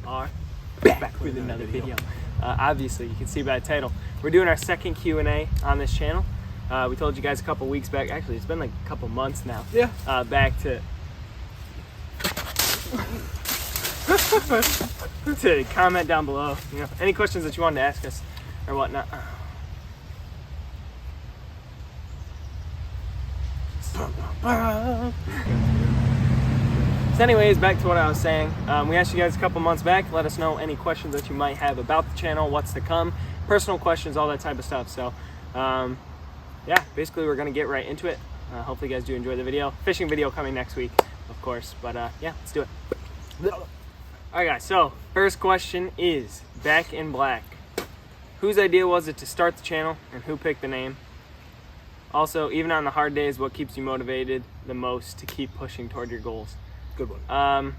are back with another video. Obviously, you can see by the title, we're doing our second Q&A on this channel. We told you guys a couple weeks back, actually it's been like a couple months now. Yeah. Back to comment down below. You know, any questions that you wanted to ask us or whatnot. So anyways, back to what I was saying. We asked you guys a couple months back, let us know any questions that you might have about the channel, what's to come, personal questions, all that type of stuff. So yeah, basically we're gonna get right into it. Hopefully you guys do enjoy the video. Fishing video coming next week, of course, but yeah, let's do it. Alright guys, so first question is Back in Black. Whose idea was it to start the channel and who picked the name? Also, even on the hard days, what keeps you motivated the most to keep pushing toward your goals? Good one.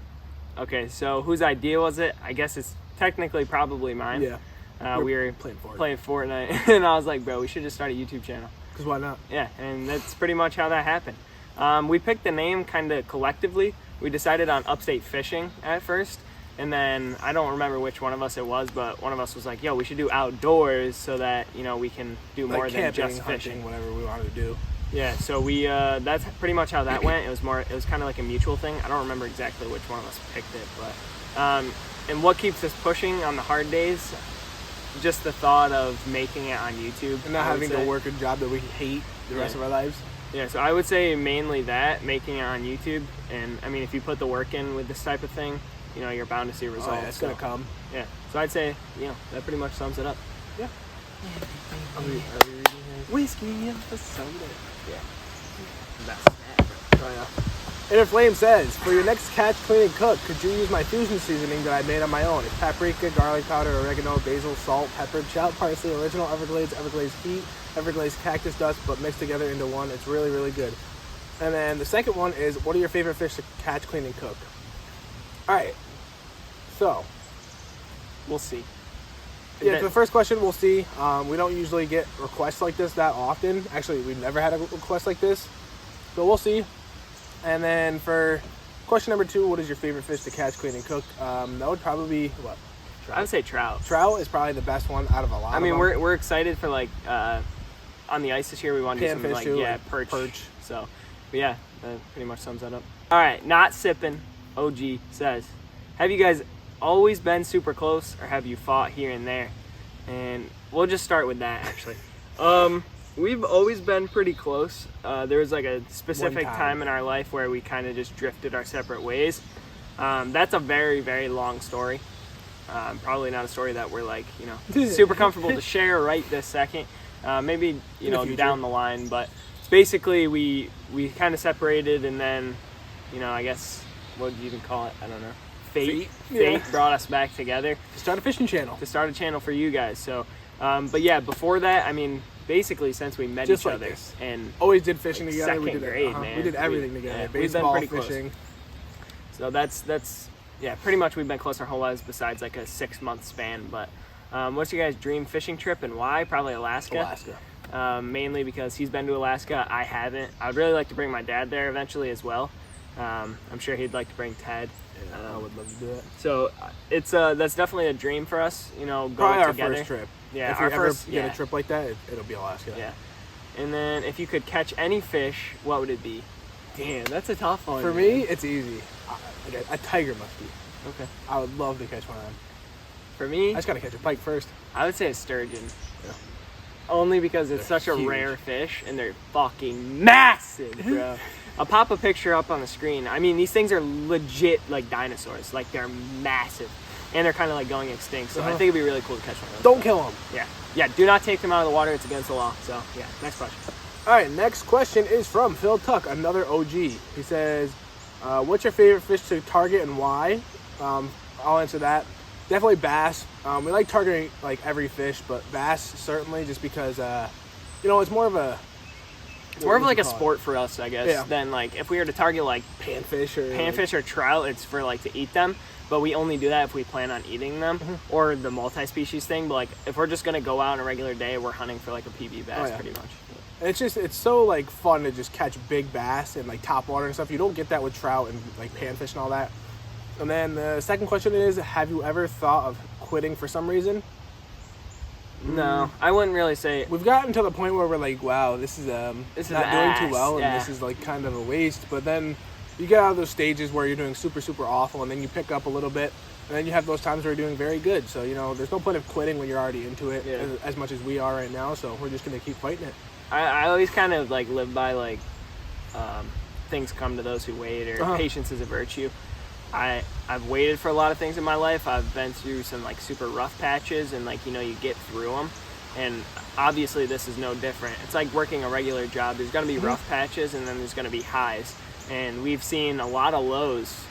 Okay, so whose idea was it? I guess it's technically probably mine. Yeah. We were playing Fortnite and I was like, bro, we should just start a YouTube channel. Because why not? Yeah, and that's pretty much how that happened. We picked the name kind of collectively. We decided on Upstate Fishing at first, and then I don't remember which one of us it was, but one of us was like, yo, we should do outdoors so that, you know, we can do like more camping, than just fishing. Whatever we wanted to do. Yeah, so we that's pretty much how that went. It was kind of like a mutual thing. I don't remember exactly which one of us picked it, but and what keeps us pushing on the hard days? Just the thought of making it on YouTube And not having to work a job that we hate the rest of our lives. Yeah, so I would say mainly that, making it on YouTube. And I mean, if you put the work in with this type of thing, you know, you're bound to see results. Oh, yeah, it's gonna come. Yeah, so I'd say, you know, that pretty much sums it up. Yeah. Are we reading here? Whiskey and a soda. Yeah. That's Oh, yeah. Inner Flame says, for your next catch, clean, and cook, could you use my fusion seasoning that I made on my own? It's paprika, garlic powder, oregano, basil, salt, pepper, chopped parsley, original Everglades, Everglades heat, Everglades cactus dust, but mixed together into one. It's really, really good. And then the second one is, what are your favorite fish to catch, clean, and cook? All right. So, we'll see. yeah, the first question, we'll see. We don't usually get requests like this that often. Actually, we've never had a request like this. So we'll see. And then for question number 2, what is your favorite fish to catch, clean, and cook? That would probably be, what? Trout. I would say trout. Trout is probably the best one out of a lot I mean, of them. we're excited for like, on the ice this year, we want to do some like, too, yeah, like perch. So, but yeah, that pretty much sums that up. All right, Not Sippin' OG says, have you guys always been super close or have you fought here and there? And we'll just start with that actually. We've always been pretty close. There was like a specific time in our life where we kind of just drifted our separate ways. That's a very, very long story. Probably not a story that we're like, you know, super comfortable to share right this second. Maybe, you know, down the line, but basically we kind of separated and then, you know, I guess, what would you even call it? I don't know. Fate brought us back together. To start a fishing channel. To start a channel for you guys. So, but yeah, before that, I mean, basically since we met just each like other this. And always did fishing like together. Second grade, man. We did everything together. Yeah, baseball, we've been pretty fishing. Close. So that's yeah, pretty much we've been close our whole lives besides like a 6-month span. But what's your guys' dream fishing trip and why? Probably Alaska. Mainly because he's been to Alaska. I haven't. I'd really like to bring my dad there eventually as well. I'm sure he'd like to bring Ted. Yeah, I would love to do it. So it's that's definitely a dream for us, you know, probably going our together. first trip. Yeah, if our we ever first get a trip like that, it'll be Alaska. Yeah. And then if you could catch any fish, what would it be? Damn, that's a tough one. For me, it's easy. A tiger must be. Okay. I would love to catch one of them. For me, I just gotta catch a pike first. I would say a sturgeon. Yeah. Only because it's They're such huge. a rare fish and they're fucking massive, bro. I'll pop a picture up on the screen. I mean, these things are legit like dinosaurs. Like, they're massive. And they're kind of like going extinct. So I think it'd be really cool to catch one of those. Don't kill them. Yeah. Yeah, do not take them out of the water. It's against the law. So, yeah, next question. All right, next question is from Phil Tuck, another OG. He says, what's your favorite fish to target and why? I'll answer that. Definitely bass. We like targeting like every fish, but bass certainly just because, you know, it's more of a... It's more of like a sport for us, I guess, than like if we were to target like panfish or trout, it's for like to eat them. But we only do that if we plan on eating them or the multi-species thing. But like if we're just gonna go out on a regular day, we're hunting for like a PB bass pretty much. And it's so like fun to just catch big bass and like top water and stuff. You don't get that with trout and like panfish and all that. And then the second question is, have you ever thought of quitting for some reason? No, I wouldn't really say. We've gotten to the point where we're like, wow, this is not doing too well, and this is like kind of a waste. But then you get out of those stages where you're doing super, super awful, and then you pick up a little bit, and then you have those times where you're doing very good. So, there's no point of quitting when you're already into it as much as we are right now. So we're just going to keep fighting it. I always kind of like live by like things come to those who wait, or patience is a virtue. I've waited for a lot of things in my life. I've been through some like super rough patches, and like you get through them, and obviously this is no different. It's like working a regular job. There's going to be rough patches, and then there's going to be highs, and we've seen a lot of lows.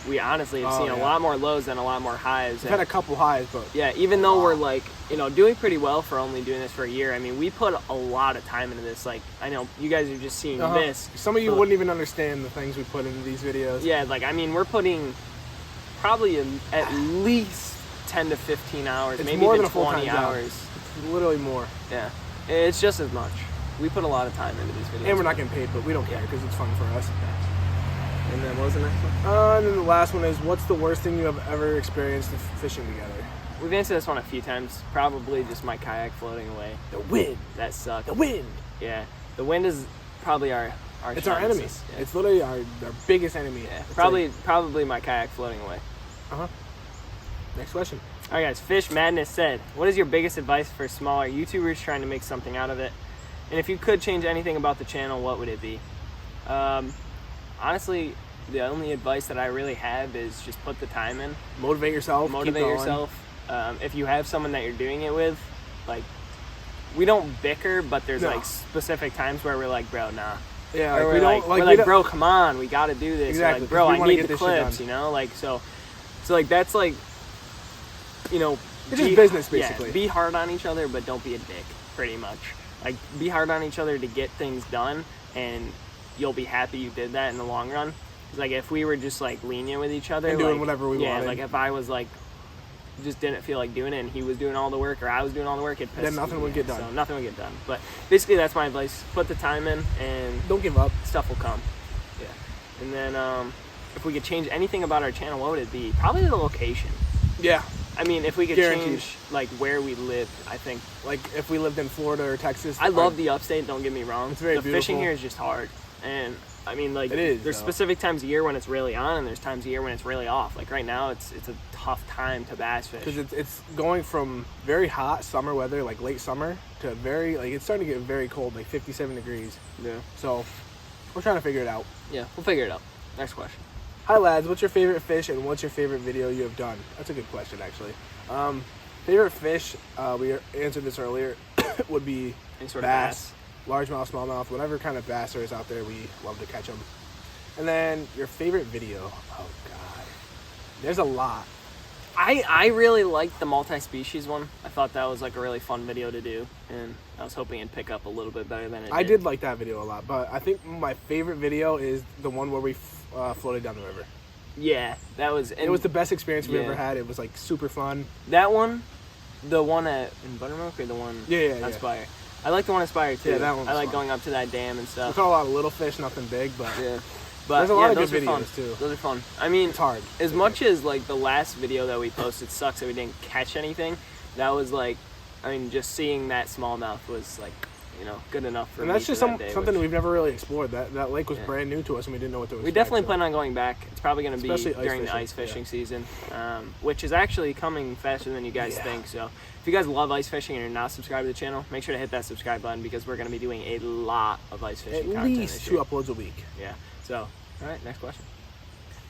We honestly have seen a lot more lows than a lot more highs. We've had a couple highs, but even though we're like doing pretty well for only doing this for a year, I mean, we put a lot of time into this. Like, I know you guys are just seeing this. Some of you wouldn't even understand the things we put into these videos. Yeah, like, I mean, we're putting probably at least 10 to 15 hours, It's maybe more even than a full-time 20 job. hours. It's literally more. Yeah, it's just as much. We put a lot of time into these videos. And we're not getting paid, but we don't care because it's fun for us. And then what was the next one? And then the last one is, what's the worst thing you have ever experienced fishing together? We've answered this one a few times. Probably just my kayak floating away. The wind. That sucked. The wind. Yeah, the wind is probably our It's our enemy. Yeah. It's literally our biggest enemy. Yeah, It's probably my kayak floating away. Next question. All right, guys. Fish Madness said, "What is your biggest advice for smaller YouTubers trying to make something out of it? And if you could change anything about the channel, what would it be?" Honestly, the only advice that I really have is just put the time in. Motivate yourself. Motivate yourself. If you have someone that you're doing it with, like, we don't bicker, but there's like specific times where we're like, bro, nah. Yeah, or like, we're like, bro, come on, we got to do this. Exactly. Like, bro, I need the this clips, like so like that's like, it's just business basically. Yeah, be hard on each other, but don't be a dick. Pretty much, like, be hard on each other to get things done, and you'll be happy you did that in the long run. Like, if we were just like lenient with each other and doing like, whatever we wanted. Yeah, like if I was like just didn't feel like doing it and he was doing all the work, or I was doing all the work, then nothing would get done. So nothing would get done. But basically that's my advice. Put the time in and don't give up. Stuff will come. Yeah. And then if we could change anything about our channel, what would it be? Probably the location. Yeah. I mean, if we could change like where we lived, I think. Like if we lived in Florida or Texas. I love the upstate, don't get me wrong. It's very beautiful. The fishing here is just hard. And I mean, like, it is, there's specific times a year when it's really on, and there's times a year when it's really off. Like right now, it's a tough time to bass fish. Because it's going from very hot summer weather, like late summer, to very, like, it's starting to get very cold, like 57 degrees. Yeah. So we're trying to figure it out. Yeah, we'll figure it out. Next question. Hi lads, what's your favorite fish and what's your favorite video you have done? That's a good question, actually. Favorite fish, we answered this earlier, would be any sort bass. Of bass. Largemouth, smallmouth, whatever kind of bass there is out there, we love to catch them. And then your favorite video. Oh God, there's a lot. I really liked the multi-species one. I thought that was like a really fun video to do, and I was hoping it'd pick up a little bit better than it did. I did like that video a lot, but I think my favorite video is the one where we floated down the river. Yeah, that was. It was the best experience we ever had. It was like super fun. That one, the one in Buttermilk, or the one at Spire. I like the one at Spire too. Yeah, that one. I like going up to that dam and stuff. We caught a lot of little fish, nothing big, but yeah. But there's a lot of those good videos fun. too. Those are fun. I mean, it's hard. As much as like the last video that we posted sucks that we didn't catch anything, that was like, I mean, just seeing that smallmouth was like, good enough for me. And that's just something we've never really explored. That lake was Yeah. brand new to us, and we didn't know what to expect. We definitely plan on going back. It's probably going to be Especially during the ice fishing season, which is actually coming faster than you guys think. So if you guys love ice fishing and you're not subscribed to the channel, make sure to hit that subscribe button, because we're going to be doing a lot of ice fishing content At least this 2 year. uploads a week. Yeah. So, all right, next question.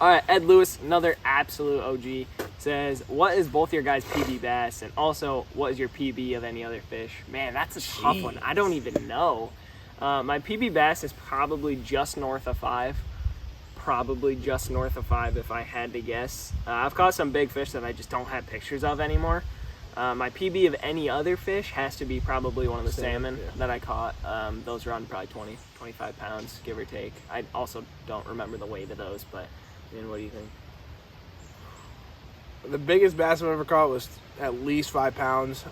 All right, Ed Lewis, another absolute OG, says, what is both your guys' PB bass, and also what is your PB of any other fish? Man, that's a tough one. I don't even know. My PB bass is probably just north of 5. Probably just north of 5 if I had to guess. I've caught some big fish that I just don't have pictures of anymore. My PB of any other fish has to be probably one of the salmon that I caught. Those run probably 20, 25 pounds, give or take. I also don't remember the weight of those, but I mean, what do you think? The biggest bass I've ever caught was at least 5 pounds.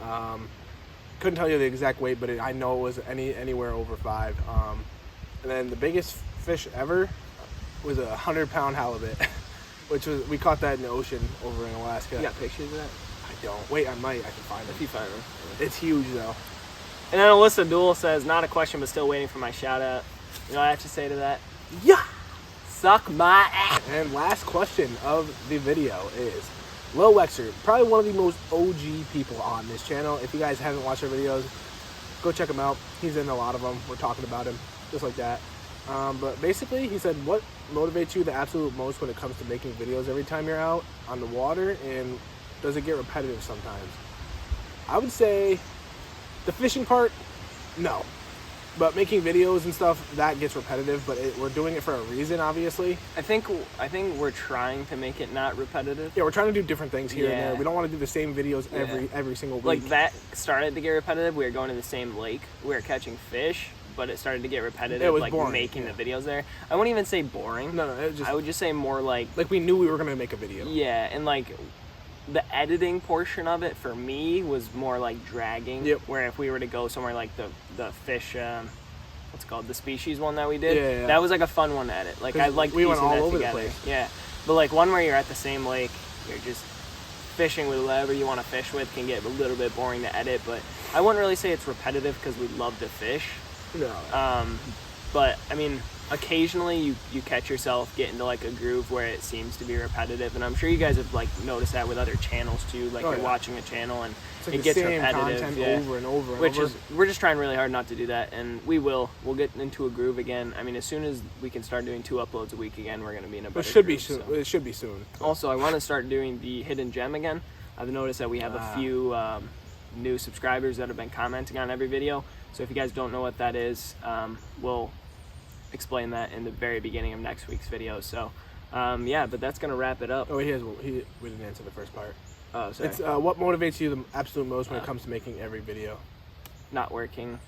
Couldn't tell you the exact weight, but I know it was anywhere over 5. And then the biggest fish ever was a 100-pound halibut, which was we caught that in the ocean over in Alaska. You got pictures of that? I don't. Wait, I might. I can find If it. you find them. It's huge though. And then Alyssa Duel says, not a question, but still waiting for my shout out. You know what I have to say to that? Yeah. Suck my ass. And last question of the video is Lil Wexer, probably one of the most OG people on this channel. If you guys haven't watched our videos, go check him out. He's in a lot of them. We're talking about him, just like that. But basically, he said, what motivates you the absolute most when it comes to making videos every time you're out on the water, and does it get repetitive sometimes? I would say the fishing part, no. But making videos and stuff, that gets repetitive, but we're doing it for a reason, obviously. I think we're trying to make it not repetitive. Yeah, we're trying to do different things here and Yeah. there. We don't want to do the same videos every single week. Like, that started to get repetitive. We were going to the same lake. We were catching fish, but it started to get repetitive. It was like boring, making yeah. the videos there. I wouldn't even say boring. No, it was just I would just say more like we knew we were going to make a video. yeah, and like the editing portion of it for me was more like dragging. Yep. Where if we were to go somewhere like the fish, what's it called, the species one that we did, Yeah. that was like a fun one to edit. Like I like we went piecing all that over the together. place. Yeah, but like one where you're at the same lake, you're just fishing with whatever you want to fish with can get a little bit boring to edit. But I wouldn't really say it's repetitive because we love to fish. No. But I mean, occasionally you catch yourself get into like a groove where it seems to be repetitive, and I'm sure you guys have like noticed that with other channels too. Like you're watching a channel and It's like it the gets same repetitive, content yeah. over and over and Which over. is we're just trying really hard not to do that, and we'll get into a groove again. I mean, as soon as we can start doing 2 uploads a week again, we're gonna be in a better It should be groove, soon. so. It should be soon. Also, I want to start doing the hidden gem again. I've noticed that we have a few new subscribers that have been commenting on every video. So if you guys don't know what that is, we'll explain that in the very beginning of next week's video. So yeah, but that's gonna wrap it up. Oh, we didn't answer the first part. Oh, sorry. It's what motivates you the absolute most when it comes to making every video? Not working.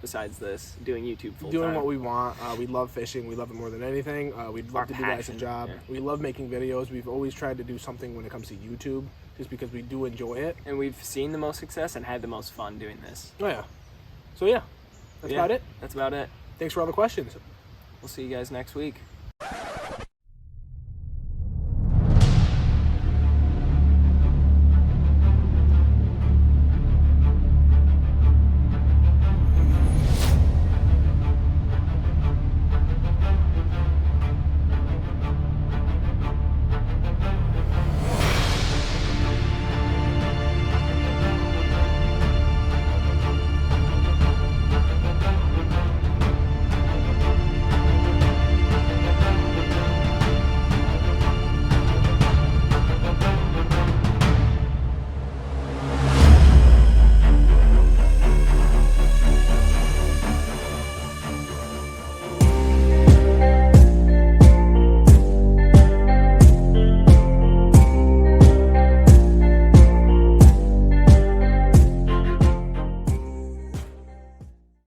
Besides this, doing YouTube full Doing time. what we want. We love fishing. We love it more than anything. We'd love Our to do that as a passion, job. yeah. We love making videos. We've always tried to do something when it comes to YouTube, just because we do enjoy it. And we've seen the most success and had the most fun doing this. Oh yeah. So yeah, that's about it. That's about it. Thanks for all the questions. We'll see you guys next week.